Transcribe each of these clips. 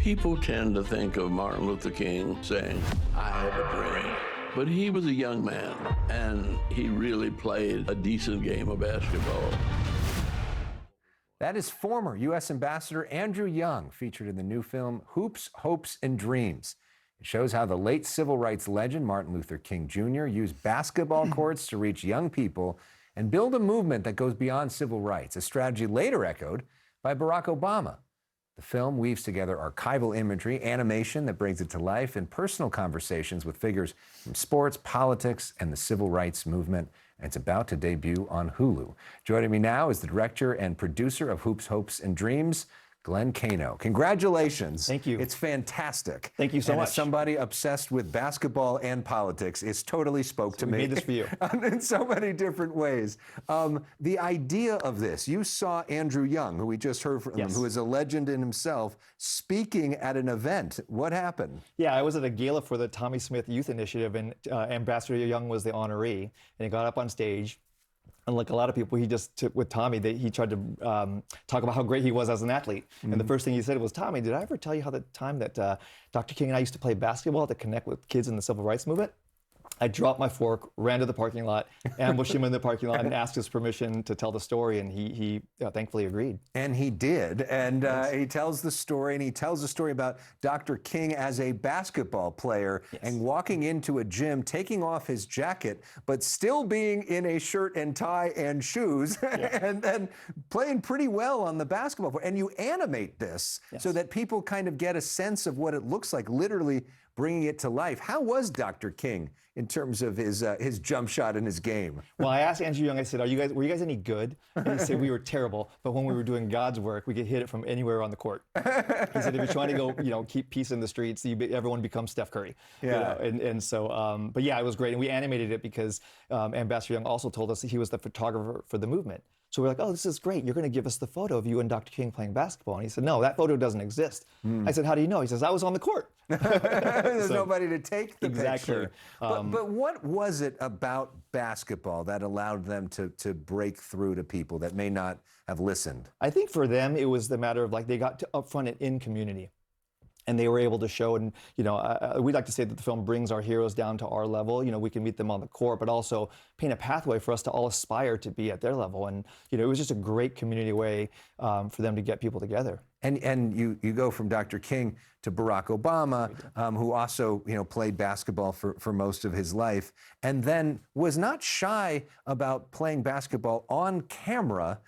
People tend to think of Martin Luther King saying, "I have a dream." But he was a young man, and he really played a decent game of basketball. That is former U.S. Ambassador Andrew Young, featured in the new film Hoops, Hopes, and Dreams. It shows how the late civil rights legend Martin Luther King Jr. used basketball courts to reach young people and build a movement that goes beyond civil rights, a strategy later echoed by Barack Obama. The film weaves together archival imagery, animation that brings it to life, and personal conversations with figures from sports, politics, and the civil rights movement. And it's about to debut on Hulu. Joining me now is the director and producer of Hoops, Hopes, and Dreams, Glenn Kaino. Congratulations. Thank you. It's fantastic. Thank you so much. As somebody obsessed with basketball and politics, it's totally spoke to me. We made this for you. In so many different ways. The idea of this, you saw Andrew Young, who we just heard from, Yes. who is a legend in himself, speaking at an event. What happened? Yeah, I was at a gala for the Tommy Smith Youth Initiative, and Ambassador Young was the honoree, and he got up on stage. And like a lot of people, he just took with Tommy, he tried to talk about how great he was as an athlete. And the first thing he said was, "Tommy, did I ever tell you how the time that Dr. King and I used to play basketball to connect with kids in the civil rights movement?" I dropped my fork, ran to the parking lot, ambushed him in the parking lot, and asked his permission to tell the story, and he thankfully agreed. And he did, and he tells the story, and he tells the story about Dr. King as a basketball player and walking into a gym, taking off his jacket, but still being in a shirt and tie and shoes, and then playing pretty well on the basketball court. And you animate this so that people kind of get a sense of what it looks like, literally bringing it to life. How was Dr. King in terms of his jump shot and his game? Well, I asked Andrew Young, I said, were you guys any good? And he said, "We were terrible, but when we were doing God's work, we could hit it from anywhere on the court." He said, "If you're trying to go, keep peace in the streets, everyone becomes Steph Curry." Yeah. And so, but yeah, it was great. And we animated it because Ambassador Young also told us that he was the photographer for the movement. So we're like, "Oh, this is great. You're going to give us the photo of you and Dr. King playing basketball." And he said, "No, that photo doesn't exist." I said, "How do you know?" He says, "I was on the court." There's nobody to take the picture. Exactly. But what was it about basketball that allowed them to break through to people that may not have listened? I think for them, it was the matter of like they got to upfront it in community. And they were able to show, and we'd like to say that the film brings our heroes down to our level. We can meet them on the court, but also paint a pathway for us to all aspire to be at their level. And it was just a great community way for them to get people together. And you go from Dr. King to Barack Obama, who also played basketball for most of his life, and then was not shy about playing basketball on camera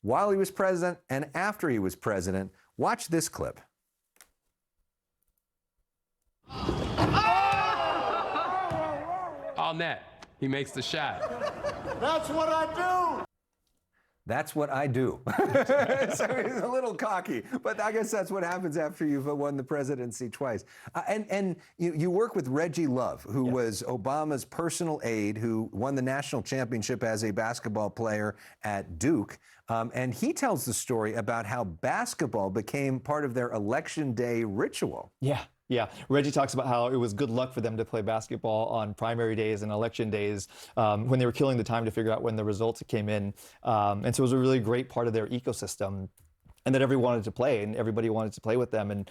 while he was president and after he was president. Watch this clip. All net. He makes the shot. That's what I do. That's what I do. So he's a little cocky, but I guess that's what happens after you've won the presidency twice. And you work with Reggie Love, who was Obama's personal aide, who won the national championship as a basketball player at Duke. And he tells the story about how basketball became part of their election day ritual. Yeah. Reggie talks about how it was good luck for them to play basketball on primary days and election days when they were killing the time to figure out when the results came in. And so it was a really great part of their ecosystem. And that everyone wanted to play, and everybody wanted to play with them, and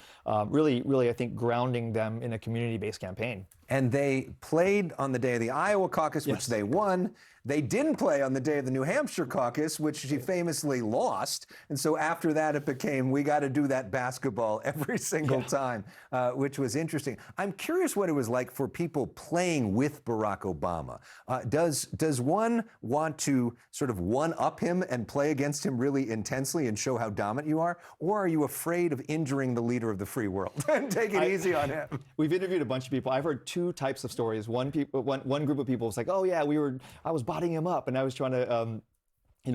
really, I think, grounding them in a community-based campaign. And they played on the day of the Iowa caucus, which they won. They didn't play on the day of the New Hampshire caucus, which she famously lost. And so after that, it became, we got to do that basketball every single time, which was interesting. I'm curious what it was like for people playing with Barack Obama. Does one want to sort of one-up him and play against him really intensely and show how dominant you are? Or are you afraid of injuring the leader of the free world and take it easy on him? We've interviewed a bunch of people. I've heard two types of stories. One group of people was like, "Oh yeah, I was bodying him up and I was trying to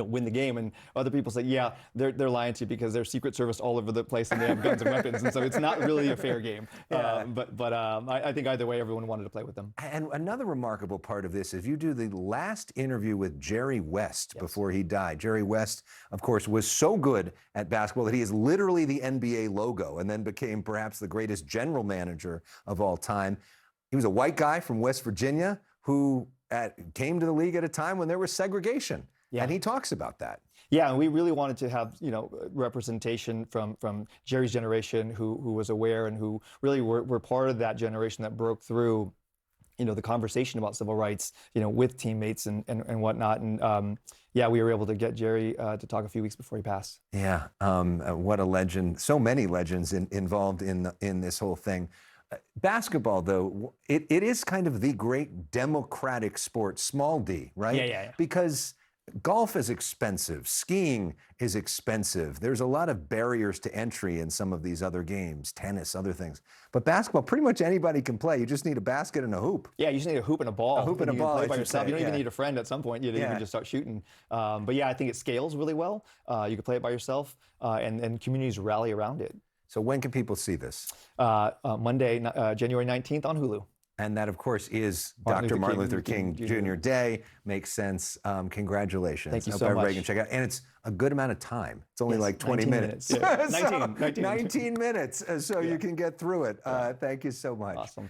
win the game," and other people say, "Yeah, they're lying to you because they're Secret Service all over the place and they have guns and weapons, and so it's not really a fair game." But I think either way, everyone wanted to play with them. And another remarkable part of this is you do the last interview with Jerry West before he died. Jerry West, of course, was so good at basketball that he is literally the NBA logo, and then became perhaps the greatest general manager of all time. He was a white guy from West Virginia who came to the league at a time when there was segregation. And he talks about that. Yeah, and we really wanted to have, representation from Jerry's generation who was aware and who really were part of that generation that broke through, the conversation about civil rights, with teammates and whatnot. And yeah, we were able to get Jerry to talk a few weeks before he passed. Yeah, what a legend. So many legends involved in this whole thing. Basketball, though, it is kind of the great democratic sport, small d, right? Yeah. Because golf is expensive, skiing is expensive. There's a lot of barriers to entry in some of these other games, tennis, other things. But basketball, pretty much anybody can play. You just need a basket and a hoop. Yeah, you just need a hoop and a ball. A hoop and a you can ball, play I by should yourself. say, You don't even yeah. need a friend at some point. You can just start shooting. But yeah, I think it scales really well. You can play it by yourself, and communities rally around it. So when can people see this? Monday, January 19th on Hulu. And that, of course, is Dr. Martin Luther King Jr. Day. Makes sense. Congratulations. Thank you Hope so everybody much. can check it out. And it's a good amount of time. It's only like 20 minutes. Yeah. So, 19 19 minutes, so you can get through it. Thank you so much. Awesome.